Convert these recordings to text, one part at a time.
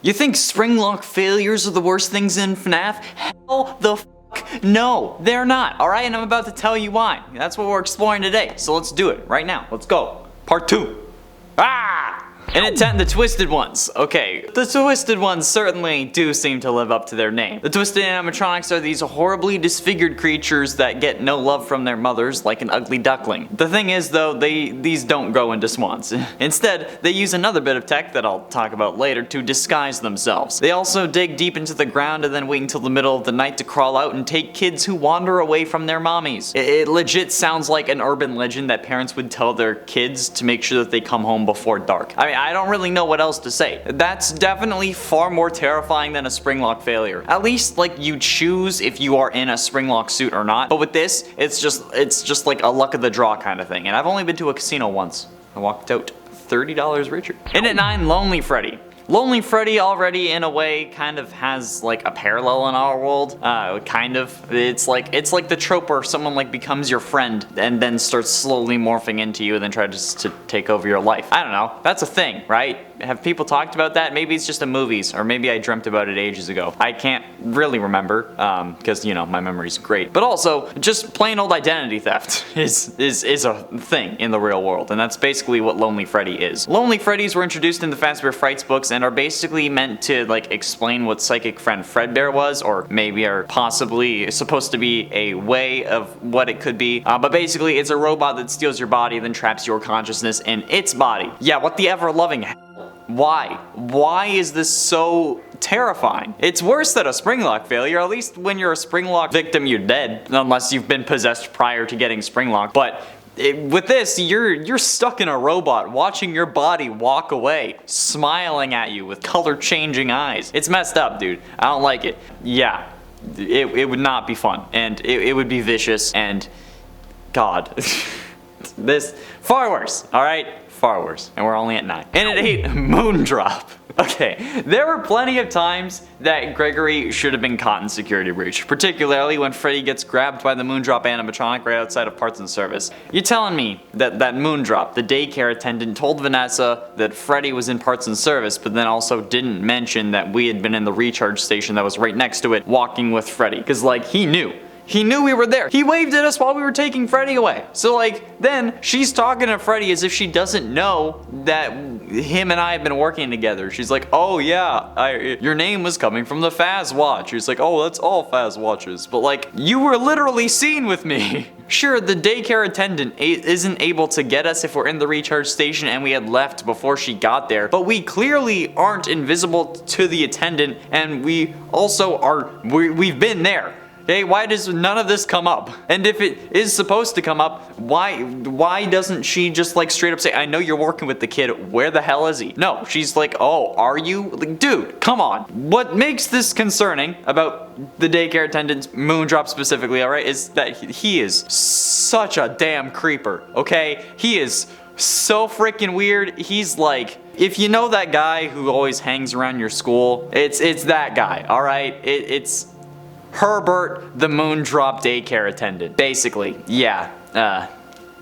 You think Springlock failures are the worst things in FNAF? Hell the f*** no, they're not, alright? And I'm about to tell you why. That's what we're exploring today, so let's do it right now. Let's go. Part 2. Ah! And the Twisted Ones. Okay, the Twisted Ones certainly do seem to live up to their name. The Twisted Animatronics are these horribly disfigured creatures that get no love from their mothers, like an ugly duckling. The thing is though, these don't go into swans. Instead, they use another bit of tech that I'll talk about later to disguise themselves. They also dig deep into the ground and then wait until the middle of the night to crawl out and take kids who wander away from their mommies. It legit sounds like an urban legend that parents would tell their kids to make sure that they come home before dark. I mean, I don't really know what else to say. That's definitely far more terrifying than a Springlock failure. At least, like, you choose if you are in a Springlock suit or not. But with this, it's just like a luck of the draw kind of thing. And I've only been to a casino once. I walked out $30 richer. And at 9, Lonely Freddy. Lonely Freddy already, in a way, kind of has like a parallel in our world. Kind of. It's like the trope where someone like becomes your friend and then starts slowly morphing into you and then tries to take over your life. I don't know. That's a thing, right? Have people talked about that? Maybe it's just in movies, or maybe I dreamt about it ages ago. I can't really remember, because, you know, my memory's great. But also, just plain old identity theft is a thing in the real world, and that's basically what Lonely Freddy is. Lonely Freddys were introduced in the Fazbear Frights books and are basically meant to, like, explain what Psychic Friend Fredbear was, or maybe are possibly supposed to be a way of what it could be. But basically, it's a robot that steals your body, then traps your consciousness in its body. Yeah, what the ever-loving hell? Why? Why is this so terrifying? It's worse than a Springlock failure. At least when you're a Springlock victim, you're dead. Unless you've been possessed prior to getting Springlock. But with this, you're stuck in a robot, watching your body walk away, smiling at you with color-changing eyes. It's messed up, dude. I don't like it. Yeah, it would not be fun. And it would be vicious, and God. This, far worse, alright? Far worse. And we're only at 9. And at 8, Moondrop. Okay, there were plenty of times that Gregory should have been caught in security breach, particularly when Freddy gets grabbed by the Moondrop animatronic right outside of Parts and Service. You're telling me that Moondrop, the daycare attendant, told Vanessa that Freddy was in Parts and Service, but then also didn't mention that we had been in the recharge station that was right next to it, walking with Freddy, because, like, he knew. He knew we were there. He waved at us while we were taking Freddy away. So, like, then she's talking to Freddy as if she doesn't know that him and I have been working together. She's like, oh yeah, your name was coming from the Faz Watch. He's like, oh, that's all Faz Watches. But, like, you were literally seen with me. Sure, the daycare attendant isn't able to get us if we're in the recharge station and we had left before she got there, but we clearly aren't invisible to the attendant, and we also are, we've been there. Hey, why does none of this come up? And if it is supposed to come up, why doesn't she just, like, straight up say, I know you're working with the kid, where the hell is he? No, she's like, oh, are you? Like, dude, come on. What makes this concerning about the daycare attendant, Moondrop specifically, alright, is that he is such a damn creeper, okay? He is so freaking weird. He's like, if you know that guy who always hangs around your school, it's that guy, alright? It's Herbert, the Moondrop daycare attendant. Basically, yeah.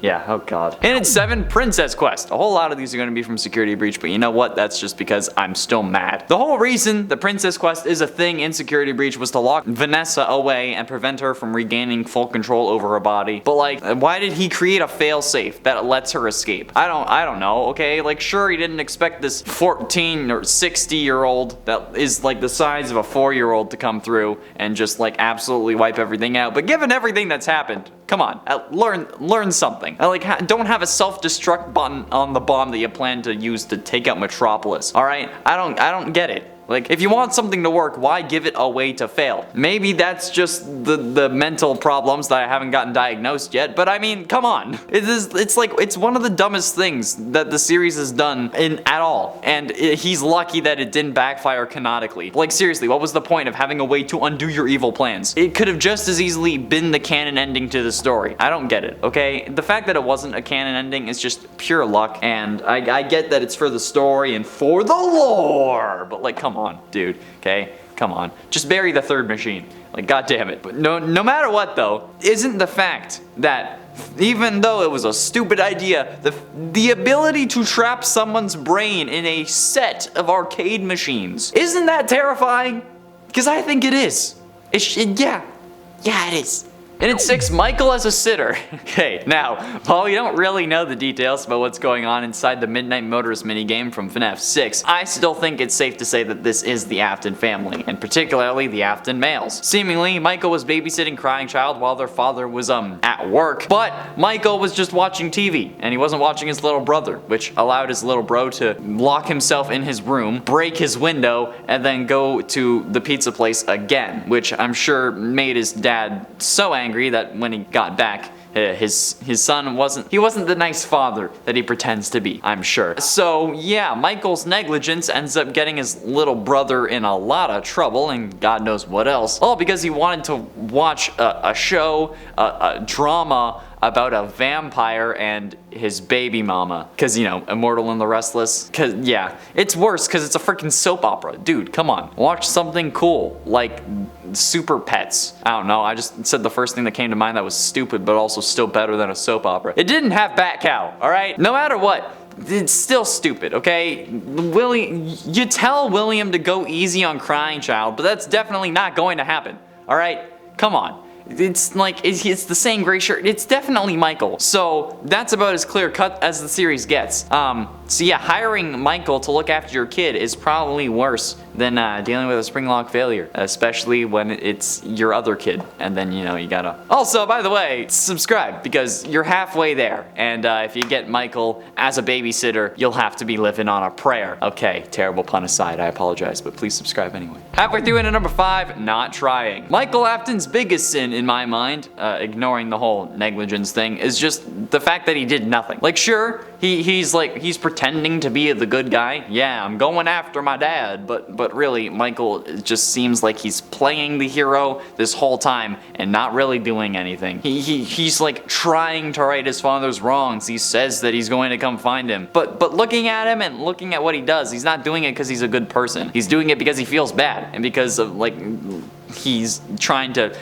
Yeah, oh god. And it's 7, Princess Quest. A whole lot of these are going to be from Security Breach, but you know what? That's just because I'm still mad. The whole reason the Princess Quest is a thing in Security Breach was to lock Vanessa away and prevent her from regaining full control over her body. But, like, why did he create a failsafe that lets her escape? I don't know, okay? Like, sure, he didn't expect this 14 or 60-year-old that is, like, the size of a 4-year-old to come through and just, like, absolutely wipe everything out. But given everything that's happened, come on, learn something. Like, don't have a self-destruct button on the bomb that you plan to use to take out Metropolis. All right, I don't get it. Like, if you want something to work, why give it a way to fail? Maybe that's just the mental problems that I haven't gotten diagnosed yet, but I mean, come on. It's like, it's one of the dumbest things that the series has done at all, and he's lucky that it didn't backfire canonically. Like, seriously, what was the point of having a way to undo your evil plans? It could have just as easily been the canon ending to the story. I don't get it, okay? The fact that it wasn't a canon ending is just pure luck, and I get that it's for the story and for the lore, but, like, come on, dude, okay? Come on. Just bury the third machine. Like, god damn it. But no matter what, though, isn't the fact that Even though it was a stupid idea, the ability to trap someone's brain in a set of arcade machines. Isn't that terrifying? Because I think it is. Yeah, it is. And at 6, Michael as a sitter. Okay, now, while we don't really know the details about what's going on inside the Midnight Motorist minigame from FNAF 6, I still think it's safe to say that this is the Afton family, and particularly the Afton males. Seemingly, Michael was babysitting crying child while their father was, at work, but Michael was just watching TV, and he wasn't watching his little brother, which allowed his little bro to lock himself in his room, break his window, and then go to the pizza place again, which I'm sure made his dad so angry that when he got back, his son wasn't the nice father that he pretends to be, I'm sure. So yeah, Michael's negligence ends up getting his little brother in a lot of trouble and God knows what else. All because he wanted to watch a show, a drama about a vampire and his baby mama. Cause you know, Immortal and the Restless. Cause yeah, it's worse cause it's a freaking soap opera. Dude, come on. Watch something cool, like Super Pets. I don't know, I just said the first thing that came to mind that was stupid, but also still better than a soap opera. It didn't have Bat Cow, alright? No matter what, it's still stupid, okay? You tell William to go easy on Crying Child, but that's definitely not going to happen, alright? Come on. It's like, it's the same gray shirt. It's definitely Michael. So that's about as clear cut as the series gets. So yeah, hiring Michael to look after your kid is probably worse than dealing with a Springlock failure, especially when it's your other kid. And then, you know, you gotta... Also, by the way, subscribe because you're halfway there. And if you get Michael as a babysitter, you'll have to be living on a prayer. Okay, terrible pun aside, I apologize, but please subscribe anyway. Halfway through into number 5, not trying. Michael Afton's biggest sin in my mind, ignoring the whole negligence thing, is just the fact that he did nothing. Like, sure, he's pretending to be the good guy. Yeah, I'm going after my dad, but really, Michael just seems like he's playing the hero this whole time and not really doing anything. He's like trying to right his father's wrongs. He says that he's going to come find him, but looking at him and looking at what he does, he's not doing it because he's a good person. He's doing it because he feels bad and because of like he's trying to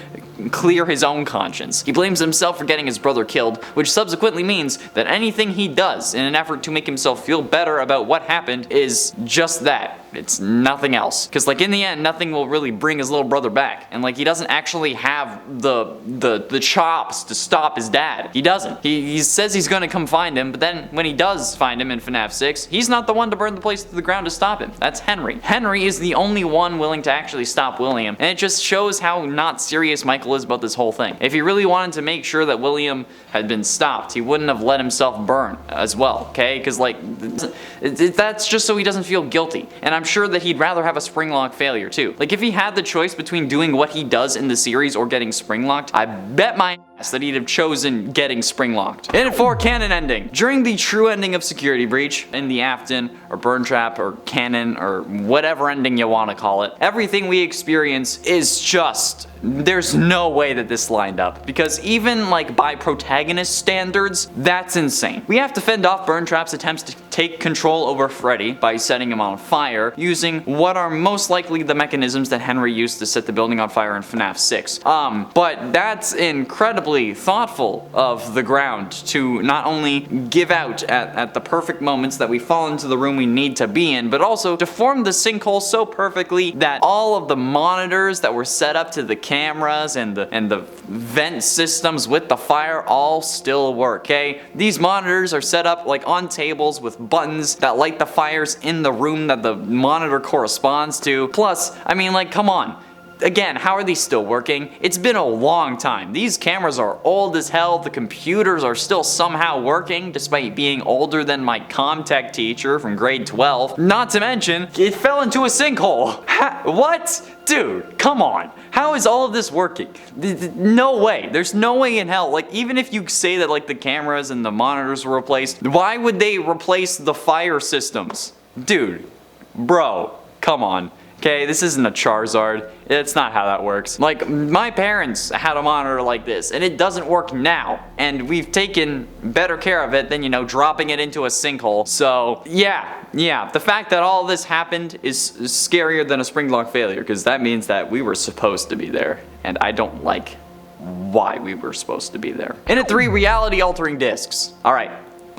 clear his own conscience. He blames himself for getting his brother killed, which subsequently means that anything he does in an effort to make himself feel better about what happened is just that. It's nothing else. Because like in the end, nothing will really bring his little brother back. And like he doesn't actually have the chops to stop his dad. He doesn't. He says he's gonna come find him, but then when he does find him in FNAF 6, he's not the one to burn the place to the ground to stop him. That's Henry. Henry is the only one willing to actually stop William, and it just shows how not serious Michael is about this whole thing. If he really wanted to make sure that William had been stopped, he wouldn't have let himself burn as well, okay? Because like, that's just so he doesn't feel guilty. And I'm sure that he'd rather have a Springlock failure too. Like if he had the choice between doing what he does in the series or getting Springlocked, I bet my ass that he'd have chosen getting Springlocked. And for canon ending. During the true ending of Security Breach, in the Afton, or Burn Trap, or canon, or whatever ending you want to call it, everything we experience is just... There's no way that this lined up, because even like by protagonist standards, that's insane. We have to fend off Burn Trap's attempts to take control over Freddy by setting him on fire, using what are most likely the mechanisms that Henry used to set the building on fire in FNAF 6. But that's incredibly thoughtful of the ground to not only give out at the perfect moments that we fall into the room we need to be in, but also to form the sinkhole so perfectly that all of the monitors that were set up to the cameras and the vent systems with the fire all still work, okay? These monitors are set up like on tables with buttons that light the fires in the room that the monitor corresponds to. Plus, I mean, like, come on. Again, how are these still working? It's been a long time. These cameras are old as hell. The computers are still somehow working despite being older than my Comtech teacher from grade 12. Not to mention, it fell into a sinkhole. What? Dude, come on. How is all of this working? No way. There's no way in hell. Like, even if you say that like the cameras and the monitors were replaced, why would they replace the fire systems? Dude, bro, come on. Okay, this isn't a Charizard. It's not how that works. Like, my parents had a monitor like this, and it doesn't work now. And we've taken better care of it than, you know, dropping it into a sinkhole. So, yeah. The fact that all this happened is scarier than a Springlock failure, because that means that we were supposed to be there. And I don't like why we were supposed to be there. And at 3, reality altering discs. All right.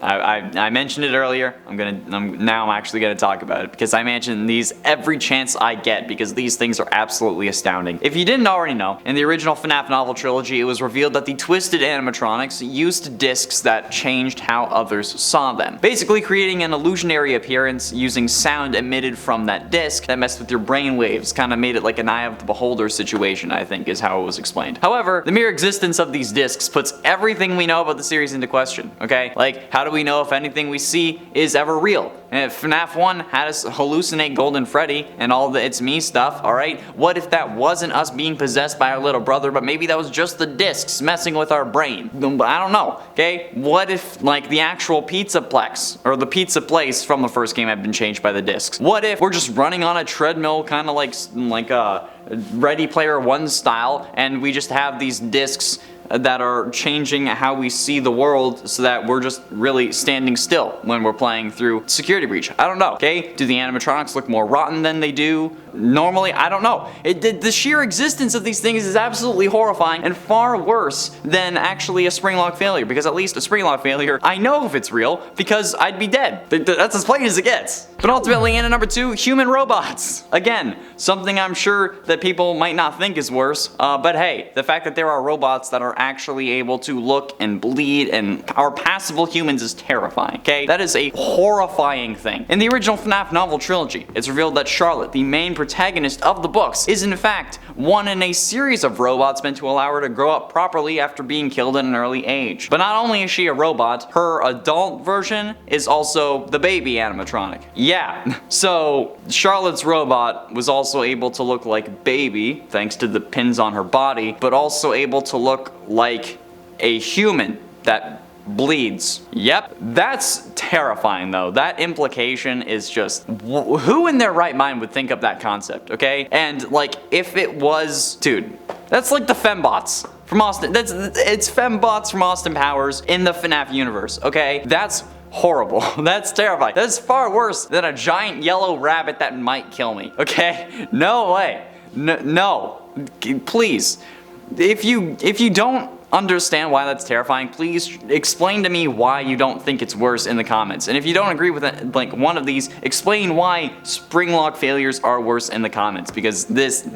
I mentioned it earlier. Now I'm actually gonna talk about it because I mention these every chance I get because these things are absolutely astounding. If you didn't already know, in the original FNAF novel trilogy, it was revealed that the twisted animatronics used discs that changed how others saw them, basically creating an illusionary appearance using sound emitted from that disc that messed with your brain waves, kind of made it like an eye of the beholder situation, I think is how it was explained. However, the mere existence of these discs puts everything we know about the series into question, okay? Like, how do we know if anything we see is ever real? And if FNAF 1 had us hallucinate Golden Freddy and all the It's Me stuff, alright? What if that wasn't us being possessed by our little brother, but maybe that was just the discs messing with our brain? I don't know, okay? What if, like, the actual Pizzaplex, or the pizza place from the first game had been changed by the discs? What if we're just running on a treadmill, kind of like a Ready Player One style, and we just have these discs that are changing how we see the world so that we're just really standing still when we're playing through Security Breach? I don't know, okay? Do the animatronics look more rotten than they do normally? I don't know. The sheer existence of these things is absolutely horrifying and far worse than actually a Springlock failure, because at least a Springlock failure, I know if it's real because I'd be dead. That's as plain as it gets. But ultimately, in at number 2, human robots. Again, something I'm sure that people might not think is worse, but hey, the fact that there are robots that are actually able to look and bleed and are passable humans is terrifying, okay? That is a horrifying thing. In the original FNAF novel trilogy, it's revealed that Charlotte, the main protagonist of the books, is in fact one in a series of robots meant to allow her to grow up properly after being killed at an early age. But not only is she a robot, her adult version is also the baby animatronic. Yeah, so Charlotte's robot was also able to look like baby thanks to the pins on her body, but also able to look like a human that bleeds. Yep, that's terrifying though. That implication is just, who in their right mind would think of that concept, okay? And like, if it was, dude, that's like the fembots from Austin. It's fembots from Austin Powers in the FNAF universe, okay? That's horrible. That's terrifying. That's far worse than a giant yellow rabbit that might kill me, okay? No way. No. Please. If you don't understand why that's terrifying, please explain to me why you don't think it's worse in the comments. And if you don't agree with it, like one of these, explain why Springlock failures are worse in the comments, because this,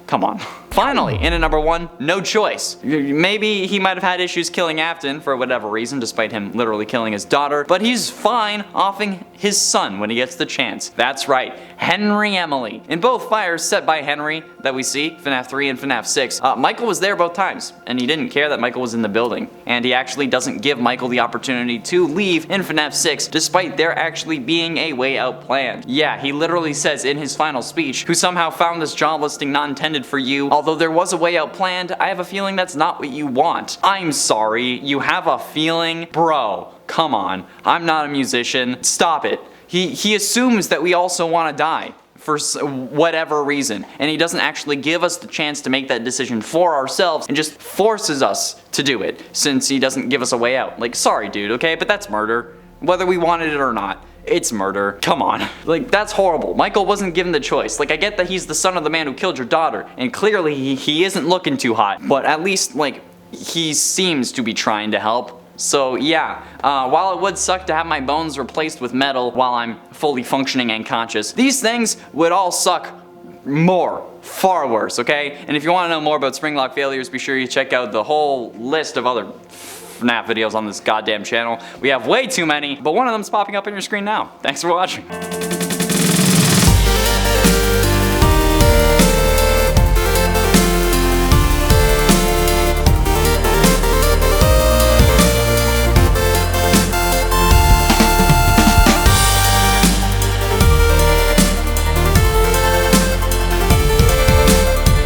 come on. Finally, in at number 1, no choice. Maybe he might have had issues killing Afton for whatever reason, despite him literally killing his daughter, but he's fine offing his son when he gets the chance. That's right, Henry Emily. In both fires set by Henry that we see, FNAF 3 and FNAF 6, Michael was there both times, and he didn't care that Michael was in the building. And he actually doesn't give Michael the opportunity to leave in FNAF 6, despite there actually being a way out planned. Yeah, he literally says in his final speech, "Who somehow found this job listing not intended for you. Although there was a way out planned, I have a feeling that's not what you want." I'm sorry, you have a feeling? Bro, come on. I'm not a musician. Stop it. He assumes that we also want to die for whatever reason, and he doesn't actually give us the chance to make that decision for ourselves and just forces us to do it since he doesn't give us a way out. Like, sorry dude, okay, but that's murder. Whether we wanted it or not. It's murder. Come on. Like, that's horrible. Michael wasn't given the choice. Like, I get that he's the son of the man who killed your daughter, and clearly he isn't looking too hot, but at least, like, he seems to be trying to help. So yeah, while it would suck to have my bones replaced with metal while I'm fully functioning and conscious, these things would all suck more. Far worse, okay? And if you want to know more about Springlock failures, be sure you check out the whole list of other FNAF videos on this goddamn channel. We have way too many, but one of them's popping up on your screen now. Thanks for watching.